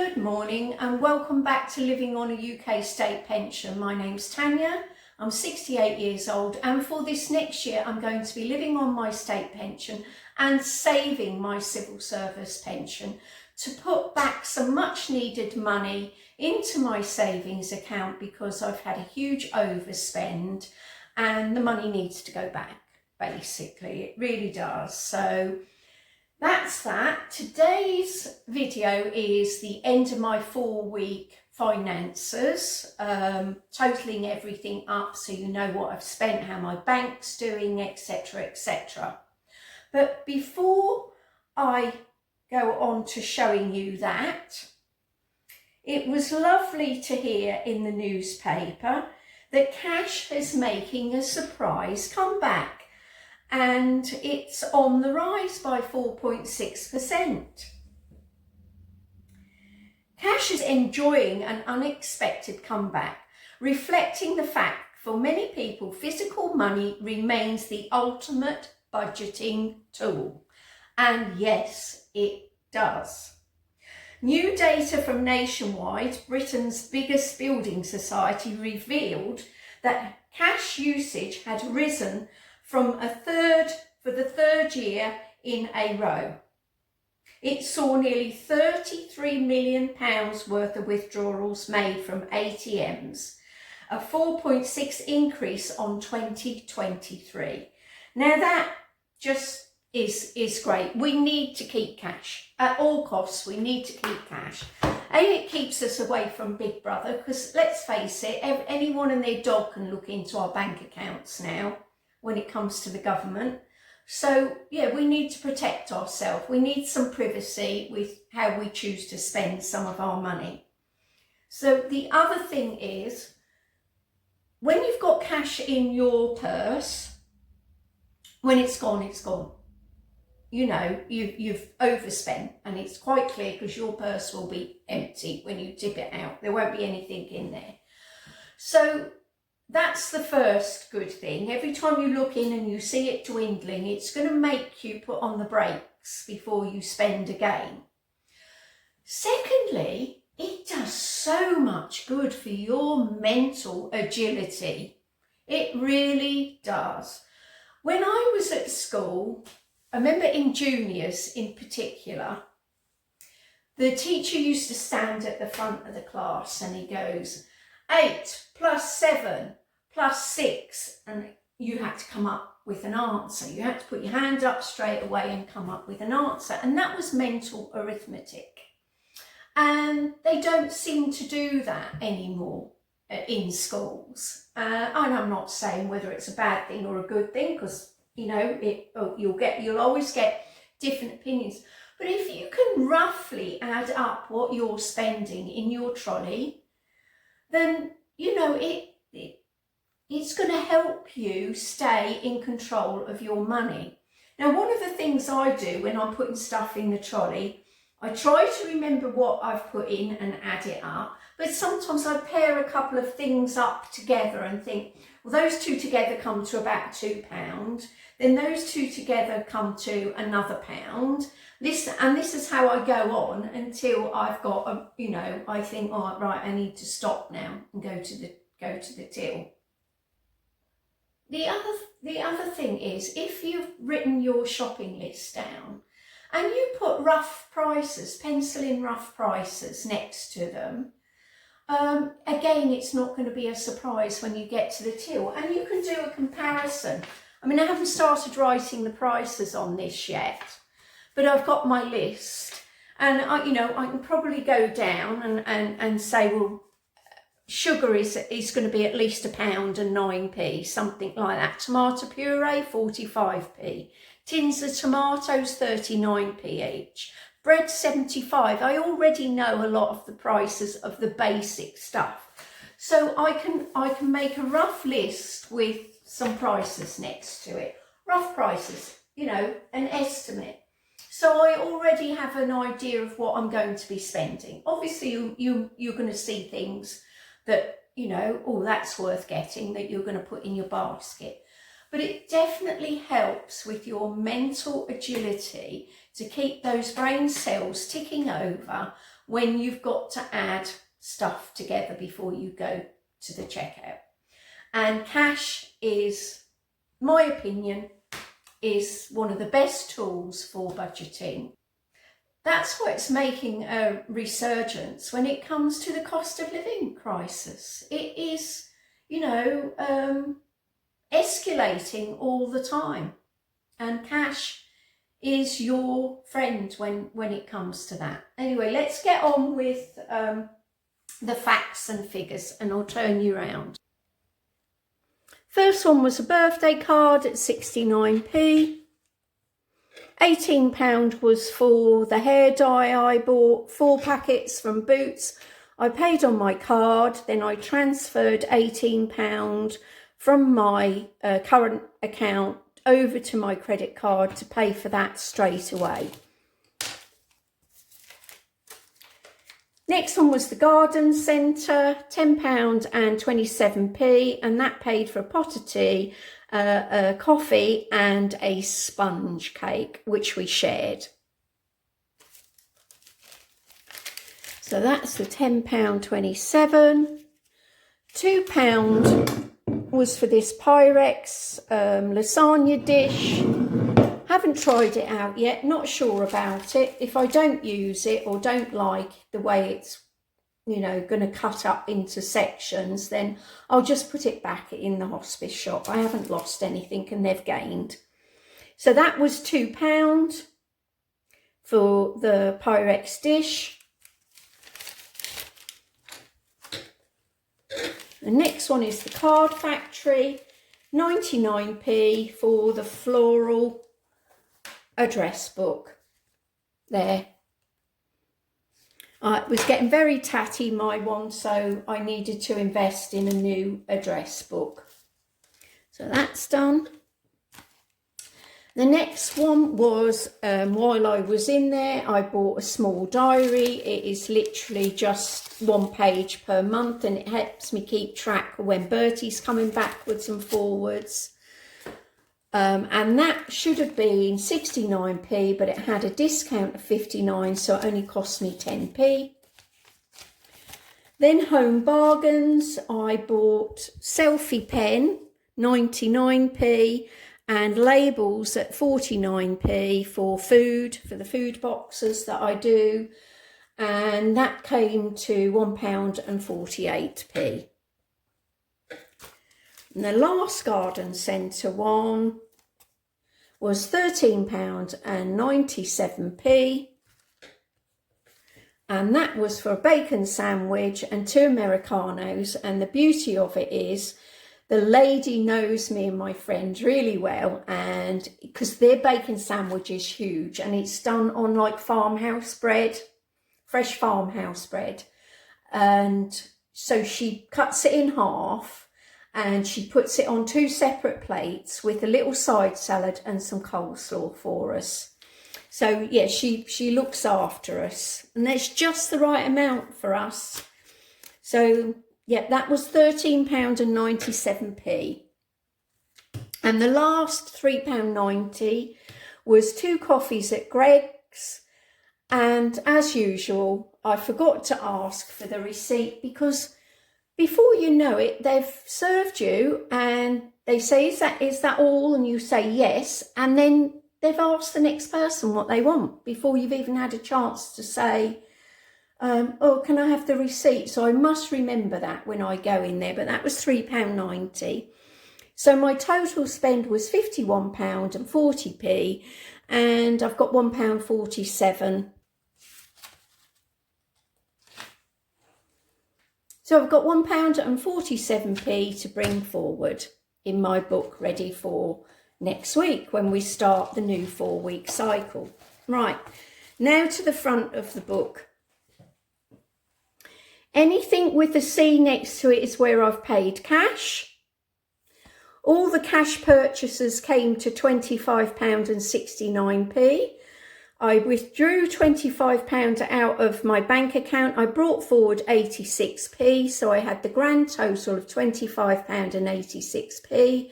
Good morning and welcome back to Living on a UK State Pension. My name's Tania, I'm 68 years old, and for this next year I'm going to be living on my state pension and saving my civil service pension to put back some much needed money into my savings account because I've had a huge overspend and the money needs to go back, basically. It really does. So that's that. Today's video is the end of my 4-week finances, totaling everything up so you know what I've spent, how my bank's doing, etc, etc. But before I go on to showing you that, it was lovely to hear in the newspaper that cash is making a surprise comeback. And it's on the rise by 4.6%. Cash is enjoying an unexpected comeback, reflecting the fact for many people physical money remains the ultimate budgeting tool. And yes, it does. New data from Nationwide, Britain's biggest building society, revealed that cash usage had risen for the third year in a row. It saw nearly £33 million worth of withdrawals made from ATMs, a 4.6% increase on 2023. Now that just is great. We need to keep cash. At all costs, we need to keep cash. And it keeps us away from Big Brother because let's face it, anyone and their dog can look into our bank accounts now when it comes to the government. So yeah, we need to protect ourselves. We need some privacy with how we choose to spend some of our money. So the other thing is, when you've got cash in your purse, when it's gone, it's gone. You know, you've overspent, and it's quite clear because your purse will be empty when you tip it out. There won't be anything in there. So that's the first good thing. Every time you look in and you see it dwindling, it's going to make you put on the brakes before you spend again. Secondly, it does so much good for your mental agility. It really does. When I was at school, I remember in juniors in particular, the teacher used to stand at the front of the class and he goes, 8 plus 7 plus 6, and you had to come up with an answer. You had to put your hand up straight away and come up with an answer, and that was mental arithmetic. And they don't seem to do that anymore in schools. And I'm not saying whether it's a bad thing or a good thing, because you know you'll always get different opinions. But if you can roughly add up what you're spending in your trolley, then you know it's going to help you stay in control of your money. Now, one of the things I do when I'm putting stuff in the trolley, I try to remember what I've put in and add it up. But sometimes I pair a couple of things up together and think, well, those two together come to about £2. Then those two together come to another £1. This is how I go on until I've got I think, oh, right, I need to stop now and go to the till. The other thing is, if you've written your shopping list down and you put rough prices, pencil in rough prices next to them, again, it's not going to be a surprise when you get to the till, and you can do a comparison. I mean, I haven't started writing the prices on this yet, but I've got my list, and I can probably go down and say, well, sugar is going to be at least £1.09, something like that. Tomato puree, 45p. Tins of tomatoes, 39p each. Bread, 75. I already know a lot of the prices of the basic stuff. So I can make a rough list with some prices next to it. Rough prices, an estimate. So I already have an idea of what I'm going to be spending. Obviously, you're going to see things that, oh, that's worth getting, that you're going to put in your basket. But it definitely helps with your mental agility to keep those brain cells ticking over when you've got to add stuff together before you go to the checkout. And cash is, my opinion, is one of the best tools for budgeting. That's what's making a resurgence when it comes to the cost of living crisis. It is, you know, escalating all the time, and cash is your friend when it comes to that. Anyway, let's get on with the facts and figures, and I'll turn you around. First one was a birthday card at 69p. £18 was for the hair dye I bought, 4 packets from Boots. I paid on my card, then I transferred £18 from my current account over to my credit card to pay for that straight away. Next one was the garden centre, £10 and 27p, and that paid for a pot of tea, a coffee and a sponge cake, which we shared. So that's the £10.27. £2 was for this Pyrex lasagna dish. Haven't tried it out yet, not sure about it. If I don't use it or don't like the way it's, you know, going to cut up into sections, then I'll just put it back in the hospice shop. I haven't lost anything and they've gained. So that was £2 for the Pyrex dish. The next one is the Card Factory, 99p for the floral address book. There. It was getting very tatty, my one, so I needed to invest in a new address book. So that's done. The next one was, while I was in there, I bought a small diary. It is literally just 1 page per month, and it helps me keep track of when Bertie's coming backwards and forwards. And that should have been 69p, but it had a discount of 59, so it only cost me 10p. Then Home Bargains, I bought selfie pen, 99p, and labels at 49p for food, for the food boxes that I do, and that came to £1.48. And the last garden centre one was £13.97, and that was for a bacon sandwich and 2 Americanos. And the beauty of it is the lady knows me and my friend really well, and because their bacon sandwich is huge and it's done on like farmhouse bread, fresh farmhouse bread, and so she cuts it in half and she puts it on 2 separate plates with a little side salad and some coleslaw for us. So yeah, she looks after us, and there's just the right amount for us. So yeah, that was £13.97. And the last £3.90 was 2 coffees at Greg's. And as usual, I forgot to ask for the receipt, because before you know it, they've served you and they say, is that all? And you say yes. And then they've asked the next person what they want before you've even had a chance to say, oh, can I have the receipt? So I must remember that when I go in there. But that was £3.90. So my total spend was £51.40, and I've got £1.47. So I've got £1.47 to bring forward in my book, ready for next week when we start the new 4-week cycle. Right, now to the front of the book. Anything with the C next to it is where I've paid cash. All the cash purchases came to £25.69. I withdrew £25 out of my bank account. I brought forward 86p, so I had the grand total of £25.86.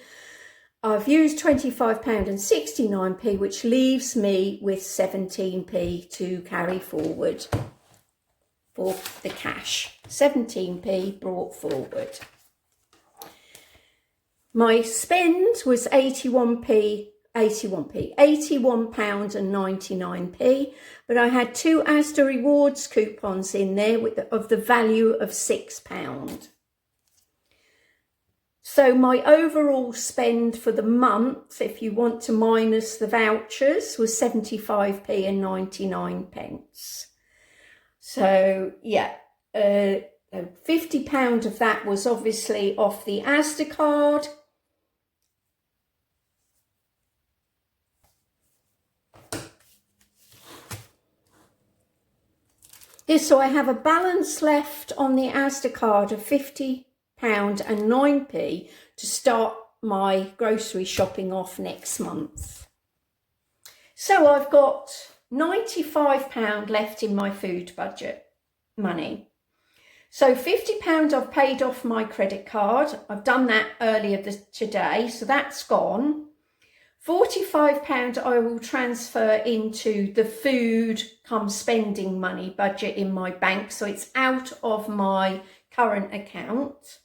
I've used £25.69, which leaves me with 17p to carry forward. for the cash. 17p brought forward. My spend was £81.99, but I had 2 Asda rewards coupons in there of the value of £6. So my overall spend for the month, if you want to minus the vouchers, was 75p and 99 pence. So yeah, £50 of that was obviously off the Asda card. So I have a balance left on the Asda card of £50 and 9p to start my grocery shopping off next month. So I've got £95 left in my food budget money. So £50 I've paid off my credit card. I've done that earlier today, so that's gone. £45 I will transfer into the food come spending money budget in my bank, so it's out of my current account.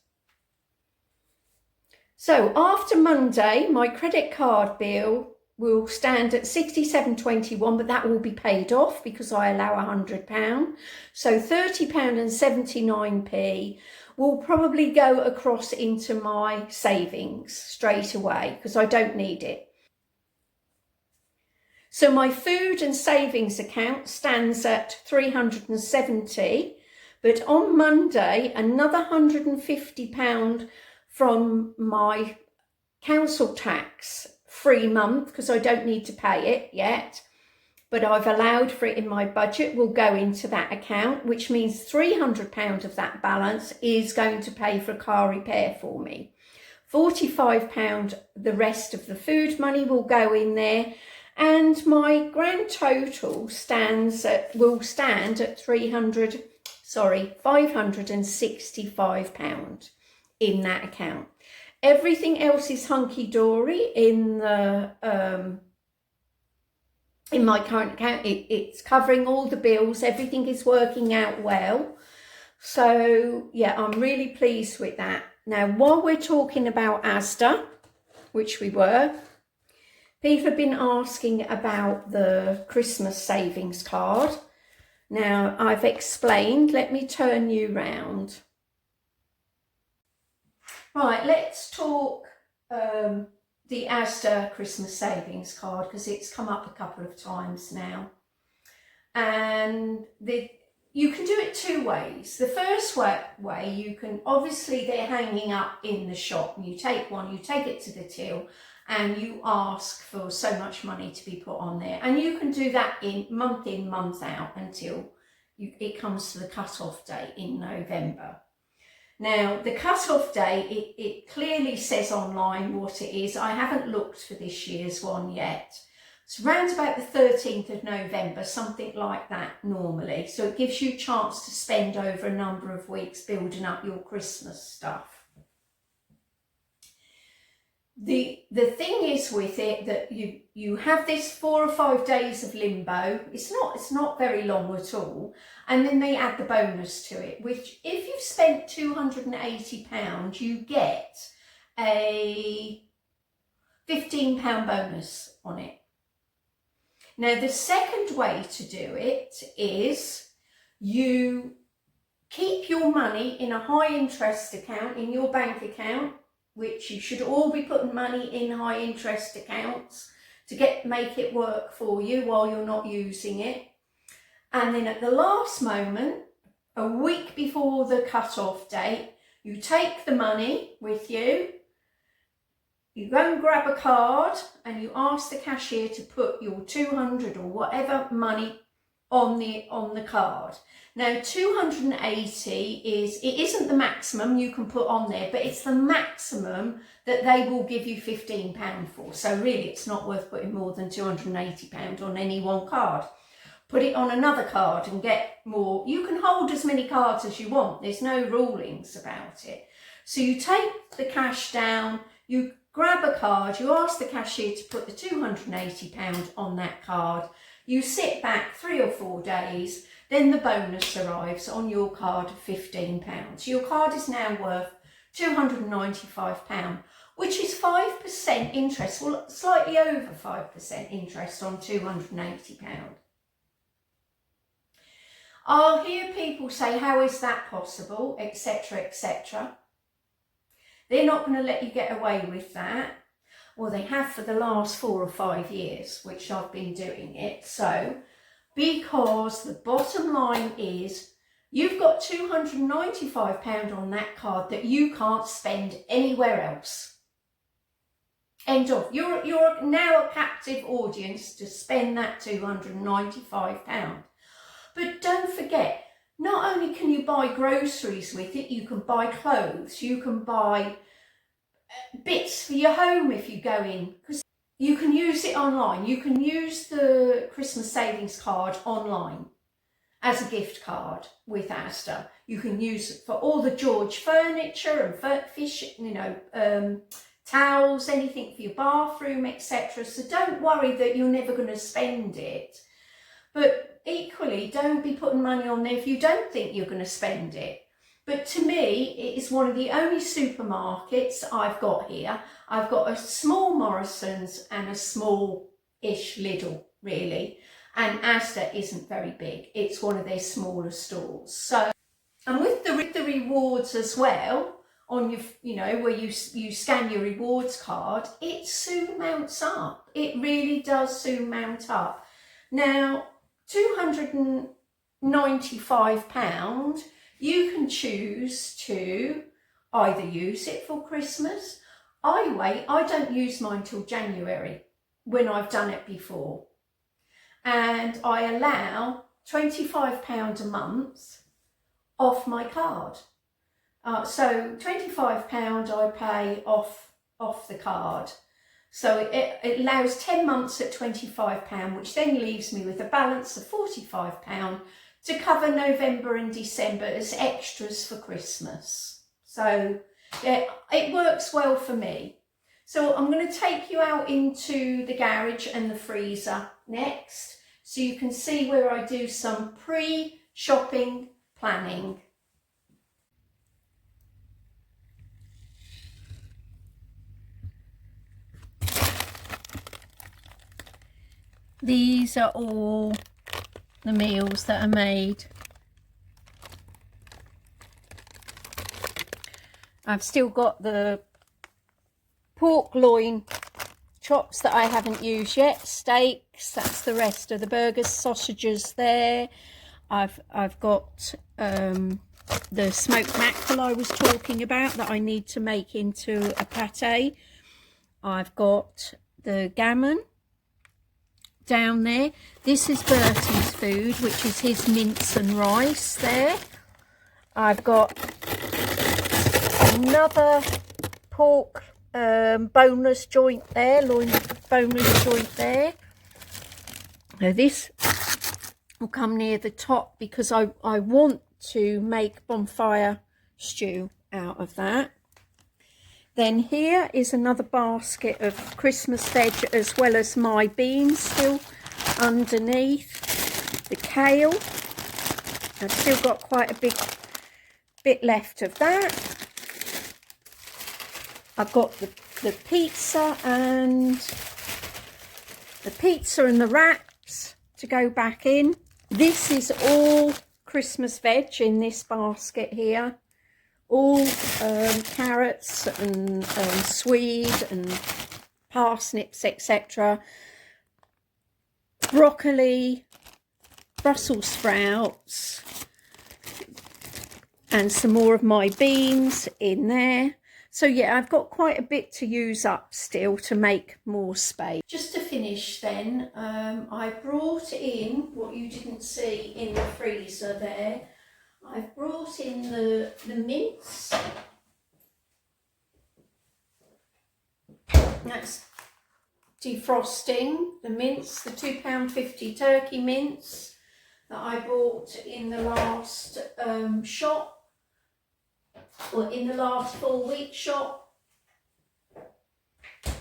So after Monday, my credit card bill will stand at £67.21, but that will be paid off because I allow £100. So £30 and 79p will probably go across into my savings straight away because I don't need it. So my food and savings account stands at 370, but on Monday, another £150 from my council tax free month, because I don't need to pay it yet, but I've allowed for it in my budget, will go into that account, which means £300 of that balance is going to pay for a car repair for me. £45, the rest of the food money will go in there, and my grand total will stand at £565 in that account. Everything else is hunky-dory in the in my current account. It's covering all the bills. Everything is working out well. So yeah, I'm really pleased with that. Now, while we're talking about Asda, which we were, people have been asking about the Christmas savings card. Now, I've explained. Let me turn you round. Right, let's talk the Asda Christmas savings card, because it's come up a couple of times now. And you can do it 2 ways. The first way you can, obviously they're hanging up in the shop, and you take one, you take it to the till, and you ask for so much money to be put on there. And you can do that in, month out, until it comes to the cut-off date in November. Now, the cut-off date, it clearly says online what it is. I haven't looked for this year's one yet. It's around about the 13th of November, something like that normally. So it gives you a chance to spend over a number of weeks building up your Christmas stuff. The thing is with it that you have this 4 or 5 days of limbo. It's not very long at all, and then they add the bonus to it, which if you've spent £280, you get a £15 bonus on it. Now, the second way to do it is you keep your money in a high interest account in your bank account, which you should all be putting money in high interest accounts to make it work for you while you're not using it. And then at the last moment, a week before the cut-off date, you take the money with you, you go and grab a card, and you ask the cashier to put your 200 or whatever money on the card. Now, 280 isn't the maximum you can put on there, but it's the maximum that they will give you £15 for. So really, it's not worth putting more than £280 on any one card. Put it on another card and get more. You can hold as many cards as you want. There's no rulings about it. So you take the cash down, you grab a card, you ask the cashier to put the £280 on that card, You sit back 3 or 4 days, then the bonus arrives on your card of £15. Your card is now worth £295, which is 5% interest, well, slightly over 5% interest on £280. I'll hear people say, how is that possible, etc., etc. They're not going to let you get away with that. Well, they have for the last 4 or 5 years, which I've been doing it. So, because the bottom line is, you've got £295 on that card that you can't spend anywhere else. End of. You're now a captive audience to spend that £295. But don't forget, not only can you buy groceries with it, you can buy clothes, you can buy bits for your home if you go in, because you can use it online. You can use the Christmas savings card online as a gift card with Asda. You can use it for all the George furniture and fish, towels, anything for your bathroom, etc. So don't worry that you're never going to spend it. But equally, don't be putting money on there if you don't think you're going to spend it. But to me, it is one of the only supermarkets I've got here. I've got a small Morrison's and a small-ish Lidl, really. And Asda isn't very big. It's one of their smaller stores. So, and with the rewards as well, on your, where you scan your rewards card, it soon mounts up. It really does soon mount up. Now, £295, you can choose to either use it for Christmas. I don't use mine till January when I've done it before. And I allow £25 a month off my card. So £25 I pay off the card. So it allows 10 months at £25, which then leaves me with a balance of £45 to cover November and December as extras for Christmas. So yeah, it works well for me. So I'm going to take you out into the garage and the freezer next, so you can see where I do some pre-shopping planning. These are all the meals that are made. I've still got the pork loin chops that I haven't used yet, steaks, that's the rest of the burgers, sausages there. I've got the smoked mackerel I was talking about that I need to make into a pate. I've got the gammon down there. This is Bertie's food, which is his mince and rice there. I've got another pork boneless joint there, loin boneless joint there. Now this will come near the top because I want to make bonfire stew out of that. Then here is another basket of Christmas veg, as well as my beans still underneath. The kale, I've still got quite a big bit left of that. I've got the pizza and the wraps to go back in. This is all Christmas veg in this basket here. All carrots and swede and parsnips, etc. Broccoli, Brussels sprouts, and some more of my beans in there. So yeah, I've got quite a bit to use up still to make more space. Just to finish then, I brought in what you didn't see in the freezer there. I've brought in the mince. That's defrosting the mince, the £2.50 turkey mince that I bought in the last shop, or in the last 4-week shop.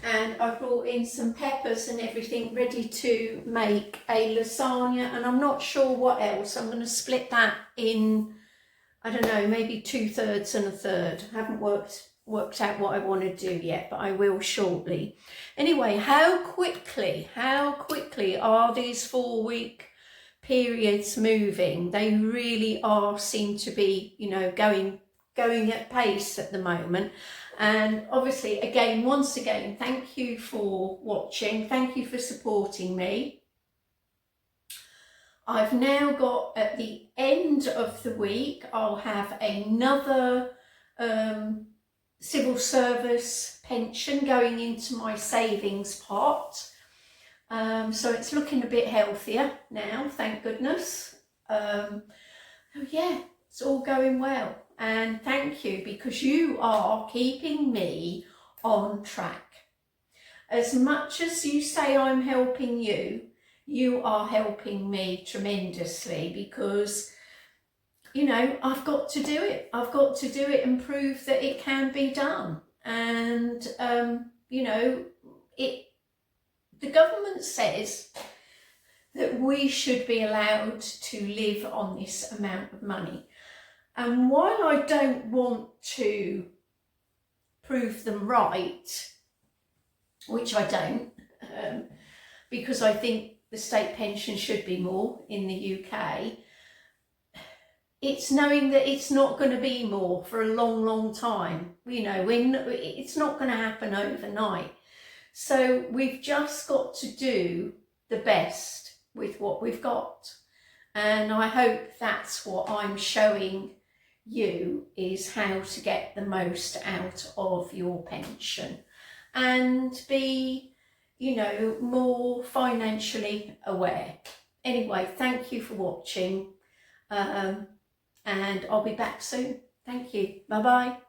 And I brought in some peppers and everything ready to make a lasagna, and I'm not sure what else. I'm going to split that in, I don't know, maybe 2/3 and 1/3. I haven't worked out what I want to do yet, but I will shortly. Anyway, how quickly are these 4-week periods moving? They really seem to be, you know, going at pace at the moment. And obviously, once again, thank you for watching. Thank you for supporting me. I've now got, at the end of the week, I'll have another civil service pension going into my savings pot. So it's looking a bit healthier now, thank goodness. Oh yeah, it's all going well. And thank you, because you are keeping me on track. As much as you say I'm helping you, you are helping me tremendously, because, you know, I've got to do it. I've got to do it and prove that it can be done. And, you know, the government says that we should be allowed to live on this amount of money. And while I don't want to prove them right, which I don't, because I think the state pension should be more in the UK, it's knowing that it's not going to be more for a long, long time. You know, it's not going to happen overnight. So we've just got to do the best with what we've got. And I hope that's what I'm showing you, is how to get the most out of your pension and be, you know, more financially aware. Anyway, thank you for watching, and I'll be back soon. Thank you. Bye bye.